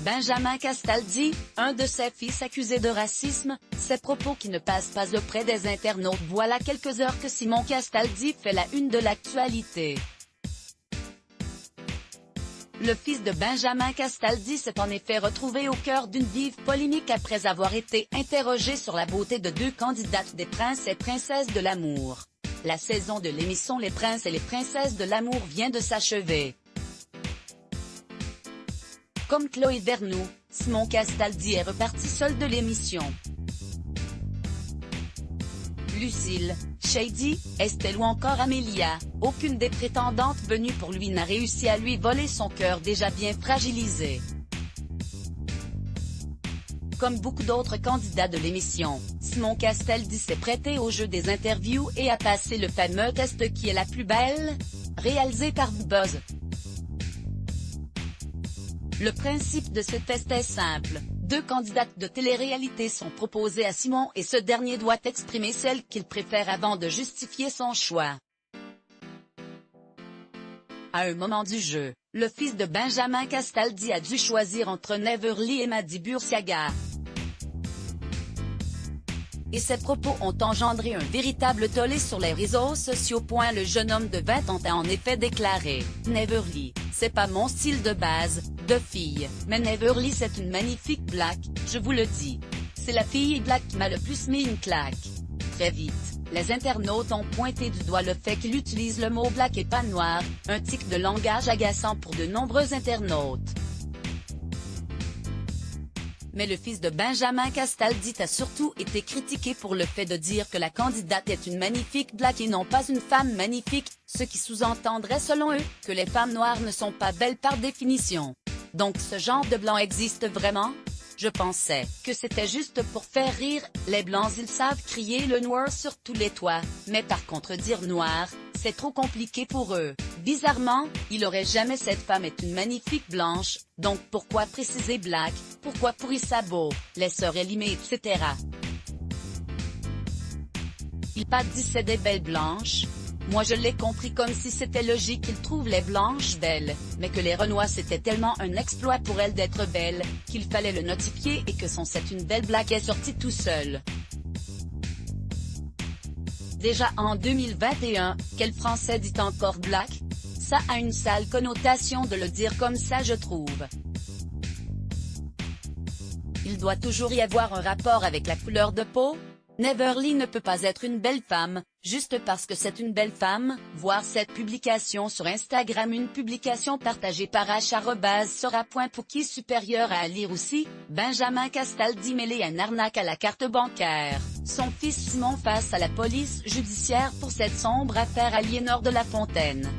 Benjamin Castaldi, un de ses fils accusé de racisme, ses propos qui ne passent pas auprès des internautes. Voilà quelques heures que Simon Castaldi fait la une de l'actualité. Le fils de Benjamin Castaldi s'est en effet retrouvé au cœur d'une vive polémique après avoir été interrogé sur la beauté de deux candidates des Princes et Princesses de l'amour. La saison de l'émission Les Princes et les Princesses de l'amour vient de s'achever. Comme Chloé Vernou, Simon Castaldi est reparti seul de l'émission. Lucille, Shady, Estelle ou encore Amélia, aucune des prétendantes venues pour lui n'a réussi à lui voler son cœur déjà bien fragilisé. Comme beaucoup d'autres candidats de l'émission, Simon Castaldi s'est prêté au jeu des interviews et a passé le fameux test Qui est la plus belle?, réalisé par Buzz. Le principe de ce test est simple. Deux candidates de télé-réalité sont proposées à Simon et ce dernier doit exprimer celle qu'il préfère avant de justifier son choix. À un moment du jeu, le fils de Benjamin Castaldi a dû choisir entre Neverly et Madi Bursiaga. Et ses propos ont engendré un véritable tollé sur les réseaux sociaux. Le jeune homme de 20 ans a en effet déclaré « Neverly, c'est pas mon style de base, de fille, mais Neverly c'est une magnifique black, je vous le dis. C'est la fille black qui m'a le plus mis une claque. » Très vite, les internautes ont pointé du doigt le fait qu'il utilise le mot black et pas noir, un tic de langage agaçant pour de nombreux internautes. Mais le fils de Benjamin Castaldi a surtout été critiqué pour le fait de dire que la candidate est une magnifique black et non pas une femme magnifique, ce qui sous-entendrait selon eux, que les femmes noires ne sont pas belles par définition. Donc ce genre de blanc existe vraiment? Je pensais que c'était juste pour faire rire, les blancs ils savent crier le noir sur tous les toits, mais par contre dire noir, c'est trop compliqué pour eux. Bizarrement, il aurait jamais cette femme est une magnifique blanche, donc pourquoi préciser black, pourquoi pourrir sa beau, les sœurs élimées etc. Il pas dit c'est des belles blanches. Moi je l'ai compris comme si c'était logique qu'il trouve les blanches belles, mais que les Renois c'était tellement un exploit pour elles d'être belles, qu'il fallait le notifier et que son c'est une belle blague est sorti tout seul. Déjà en 2021, quel Français dit encore black? Ça a une sale connotation de le dire comme ça je trouve. Il doit toujours y avoir un rapport avec la couleur de peau? Neverly ne peut pas être une belle femme, juste parce que c'est une belle femme. Voir cette publication sur Instagram, une publication partagée par h@sera.pouki supérieur à lire aussi, Benjamin Castaldi mêlé à une arnaque à la carte bancaire. Son fils Simon face à la police judiciaire pour cette sombre affaire Aliénor de la Fontaine.